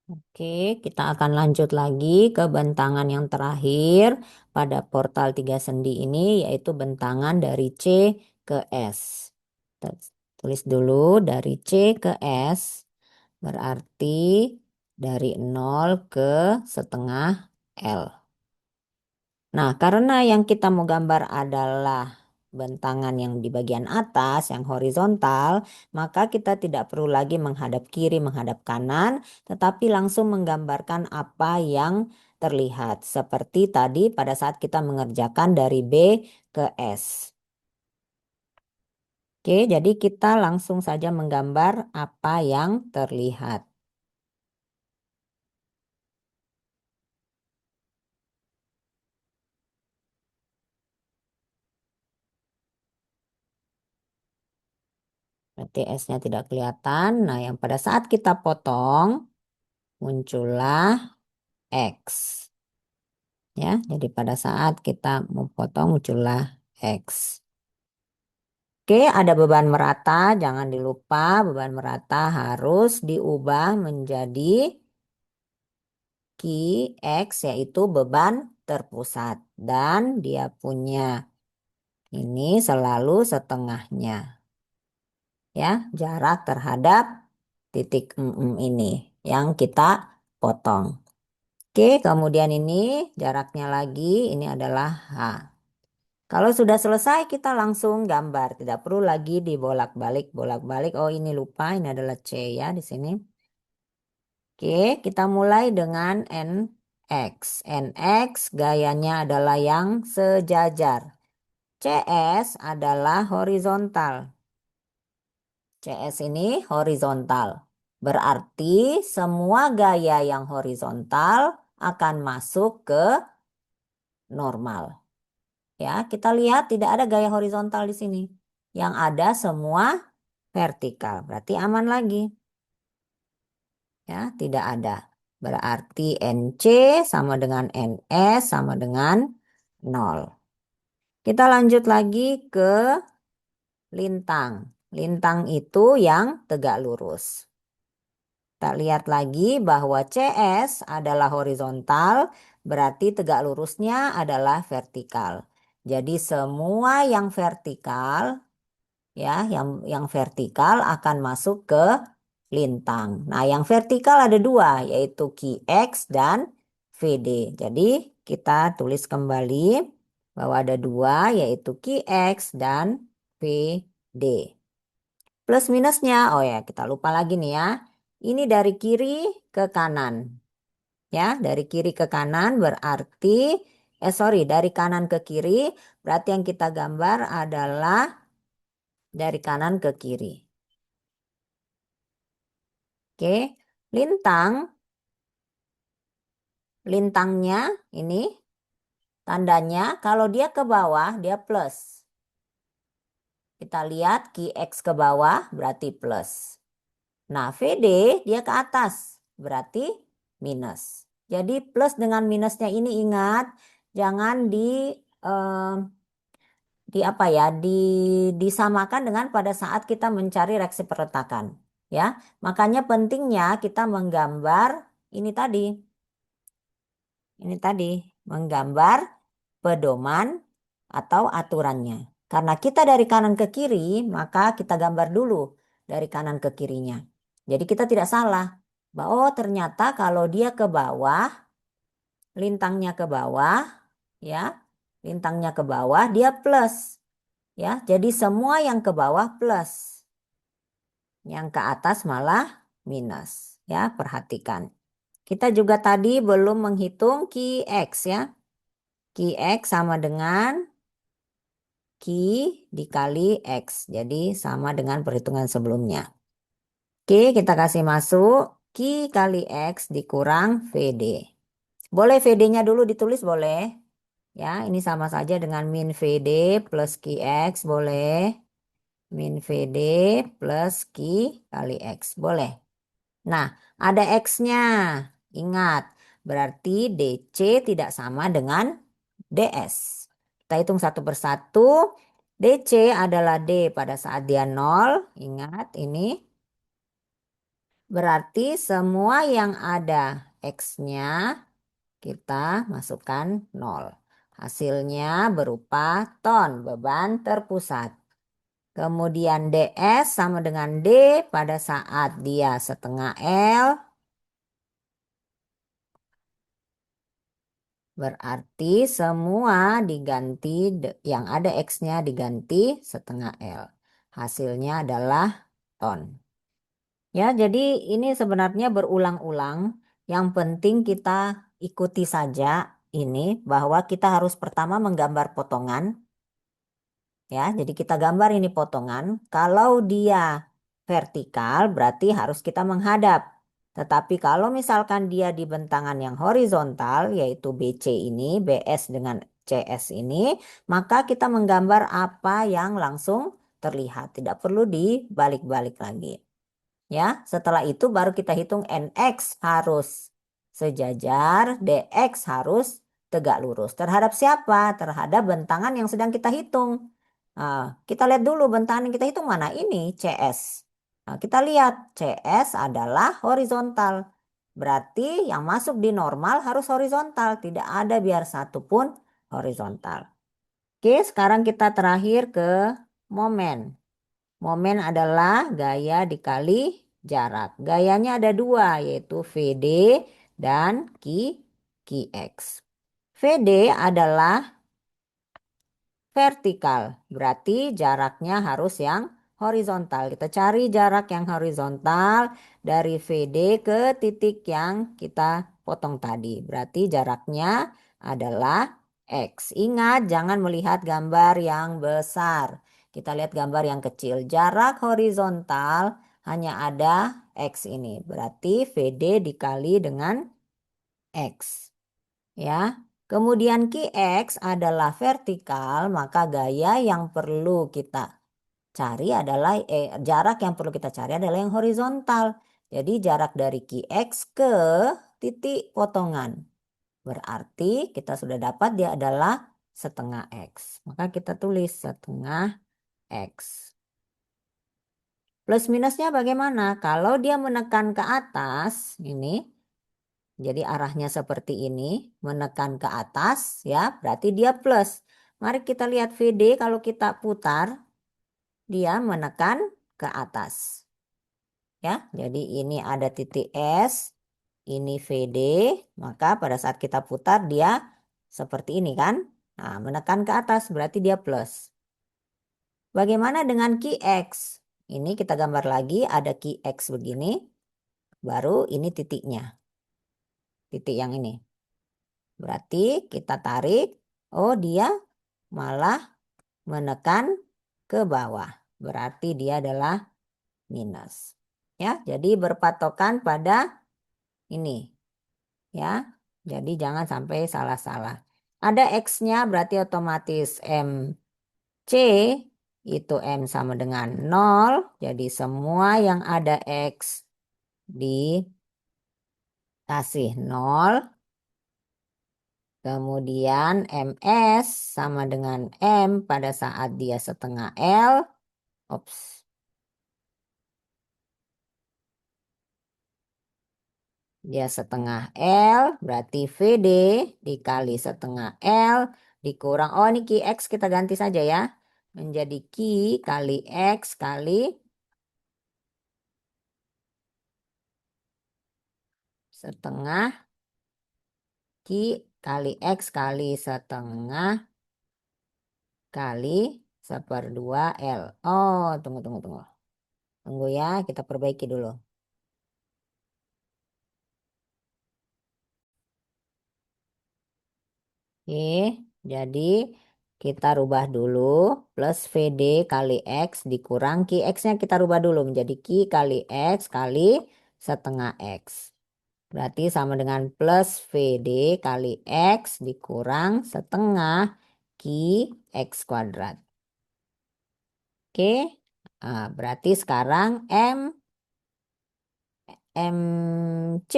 Oke, kita akan lanjut lagi ke bentangan yang terakhir pada portal tiga sendi ini, yaitu bentangan dari C ke S. Kita tulis dulu dari C ke S, berarti dari 0 ke setengah L. Nah, karena yang kita mau gambar adalah bentangan yang di bagian atas, yang horizontal, maka kita tidak perlu lagi menghadap kiri, menghadap kanan, tetapi langsung menggambarkan apa yang terlihat. Seperti tadi pada saat kita mengerjakan dari B ke S. Oke, jadi kita langsung saja menggambar apa yang terlihat. Berarti S-nya tidak kelihatan. Nah, yang pada saat kita potong, muncullah X. Ya, jadi pada saat kita memotong muncullah X. Oke, ada beban merata, jangan dilupa beban merata harus diubah menjadi Qx, yaitu beban terpusat, dan dia punya ini selalu setengahnya, ya, jarak terhadap titik ini yang kita potong. Oke, kemudian ini jaraknya lagi, ini adalah H. Kalau sudah selesai kita langsung gambar, tidak perlu lagi dibolak-balik, bolak-balik. Oh, ini lupa, ini adalah C ya di sini. Oke, kita mulai dengan NX. NX gayanya adalah yang sejajar. CS adalah horizontal. CS ini horizontal. Berarti semua gaya yang horizontal akan masuk ke normal. Ya, kita lihat tidak ada gaya horizontal di sini. Yang ada semua vertikal. Berarti aman lagi. Ya, tidak ada. Berarti NC sama dengan NS sama dengan 0. Kita lanjut lagi ke lintang. Lintang itu yang tegak lurus. Kita lihat lagi bahwa CS adalah horizontal, berarti tegak lurusnya adalah vertikal. Jadi semua yang vertikal, ya, yang vertikal akan masuk ke lintang. Nah, yang vertikal ada dua, yaitu QX dan VD. Jadi kita tulis kembali bahwa ada dua, yaitu QX dan VD. Plus minusnya, oh ya, kita lupa lagi nih ya. Ini dari kiri ke kanan. Ya, dari kiri ke kanan berarti, dari kanan ke kiri, berarti yang kita gambar adalah dari kanan ke kiri. Oke, lintang, lintangnya ini tandanya kalau dia ke bawah dia plus. Kita lihat QX ke bawah berarti plus. Nah, VD dia ke atas berarti minus. Jadi plus dengan minusnya ini ingat jangan eh, di apa ya disamakan dengan pada saat kita mencari reaksi perletakan, ya. Makanya pentingnya kita menggambar ini tadi. Ini tadi menggambar pedoman atau aturannya. Karena kita dari kanan ke kiri, maka kita gambar dulu dari kanan ke kirinya. Jadi kita tidak salah. Bahwa oh, ternyata kalau dia ke bawah, lintangnya ke bawah, ya. Lintangnya ke bawah dia plus, ya. Jadi semua yang ke bawah plus. Yang ke atas malah minus, ya. Perhatikan. Kita juga tadi belum menghitung QX, ya. QX sama dengan Q dikali X. Jadi sama dengan perhitungan sebelumnya. Oke, kita kasih masuk Q kali X dikurang VD. Boleh VD-nya dulu ditulis, boleh. Ya, ini sama saja dengan min VD plus QX, boleh. Min VD plus Q kali X, boleh. Nah, ada X-nya. Ingat, berarti DC tidak sama dengan DS. Kita hitung satu persatu. DC adalah D pada saat dia 0. Ingat ini. Berarti semua yang ada X-nya kita masukkan 0. Hasilnya berupa ton, beban terpusat. Kemudian DS sama dengan D pada saat dia setengah L. Berarti semua diganti, yang ada X-nya diganti setengah L. Hasilnya adalah ton. Ya, jadi ini sebenarnya berulang-ulang. Yang penting kita ikuti saja ini bahwa kita harus pertama menggambar potongan. Ya, jadi kita gambar ini potongan. Kalau dia vertikal berarti harus kita menghadap. Tetapi kalau misalkan dia di bentangan yang horizontal yaitu BC ini, BS dengan CS ini, maka kita menggambar apa yang langsung terlihat. Tidak perlu dibalik-balik lagi. Ya, setelah itu baru kita hitung NX harus sejajar, DX harus tegak lurus. Terhadap siapa? Terhadap bentangan yang sedang kita hitung. Nah, kita lihat dulu bentangan yang kita hitung mana? Ini CS. Nah, kita lihat CS adalah horizontal. Berarti yang masuk di normal harus horizontal. Tidak ada biar satu pun horizontal. Oke, sekarang kita terakhir ke momen. Momen adalah gaya dikali jarak. Gayanya ada dua, yaitu VD dan QX. VD adalah vertikal, berarti jaraknya harus yang horizontal. Kita cari jarak yang horizontal dari VD ke titik yang kita potong tadi. Berarti jaraknya adalah X. Ingat, jangan melihat gambar yang besar. Kita lihat gambar yang kecil. Jarak horizontal hanya ada X ini. Berarti VD dikali dengan X. Ya. Kemudian QX adalah vertikal, maka gaya yang perlu kita cari adalah jarak yang perlu kita cari adalah yang horizontal. Jadi jarak dari QX ke titik potongan. Berarti kita sudah dapat dia adalah setengah X. Maka kita tulis setengah X. Plus minusnya bagaimana? Kalau dia menekan ke atas, ini jadi arahnya seperti ini, menekan ke atas ya, berarti dia plus. Mari kita lihat VD kalau kita putar, dia menekan ke atas. Ya, jadi ini ada titik S, ini VD, maka pada saat kita putar dia seperti ini kan. Nah, menekan ke atas berarti dia plus. Bagaimana dengan QX? Ini kita gambar lagi, ada QX begini, baru ini titiknya. Titik yang ini. Berarti kita tarik, oh dia malah menekan ke bawah. Berarti dia adalah minus. Ya, jadi berpatokan pada ini. Ya, jadi jangan sampai salah-salah. Ada X-nya berarti otomatis MC itu M sama dengan 0. Jadi semua yang ada X dikasih 0. Kemudian MS sama dengan M pada saat dia setengah L. Ops. Dia setengah L berarti VD dikali setengah L dikurang. Oh ini QX kita ganti saja ya. Menjadi Q kali X kali setengah. Q kali X kali setengah kali seperdua L. Oh tunggu tunggu tunggu. Tunggu ya kita perbaiki dulu. Oke, jadi kita rubah dulu plus VD kali X dikurang QX-nya kita rubah dulu menjadi Q kali X kali setengah X. Berarti sama dengan plus VD kali X dikurang setengah Q X kuadrat. Oke, berarti sekarang MC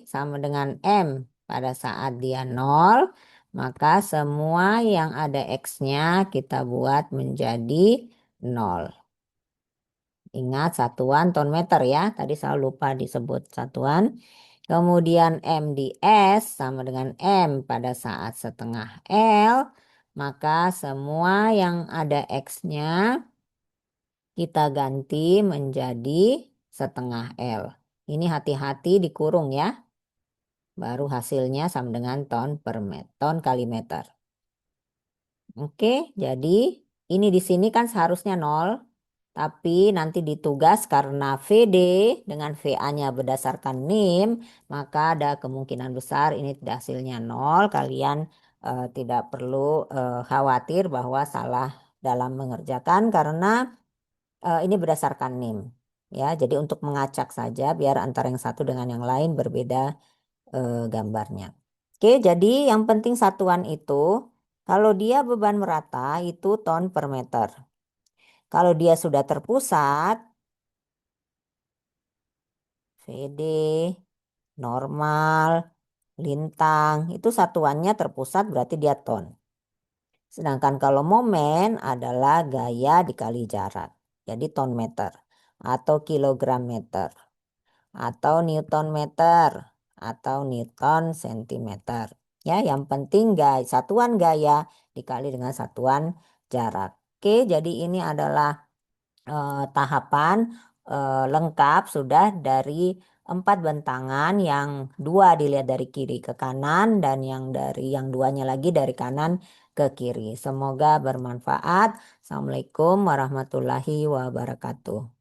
sama dengan M pada saat dia 0. Maka semua yang ada X-nya kita buat menjadi 0. Ingat satuan ton meter ya. Tadi saya lupa disebut satuan. Kemudian M di S sama dengan M pada saat setengah L. Maka semua yang ada X-nya kita ganti menjadi setengah L. Ini hati-hati dikurung ya. Baru hasilnya sama dengan ton kali meter. Oke, jadi ini di sini kan seharusnya 0. Tapi nanti di tugas karena VD dengan VA-nya berdasarkan NIM, maka ada kemungkinan besar ini tidak hasilnya 0. Kalian tidak perlu khawatir bahwa salah dalam mengerjakan karena ini berdasarkan NIM. Ya, jadi untuk mengacak saja biar antara yang satu dengan yang lain berbeda gambarnya. Oke, jadi yang penting satuan itu kalau dia beban merata itu ton per meter. Kalau dia sudah terpusat, VD, normal, lintang, itu satuannya terpusat berarti dia ton. Sedangkan kalau momen adalah gaya dikali jarak. Jadi ton meter atau kilogram meter atau newton meter atau newton sentimeter. Ya, yang penting satuan gaya dikali dengan satuan jarak. Oke, jadi ini adalah tahapan lengkap sudah dari 4 bentangan yang 2 dilihat dari kiri ke kanan dan yang duanya lagi dari kanan ke kiri. Semoga bermanfaat. Assalamualaikum warahmatullahi wabarakatuh.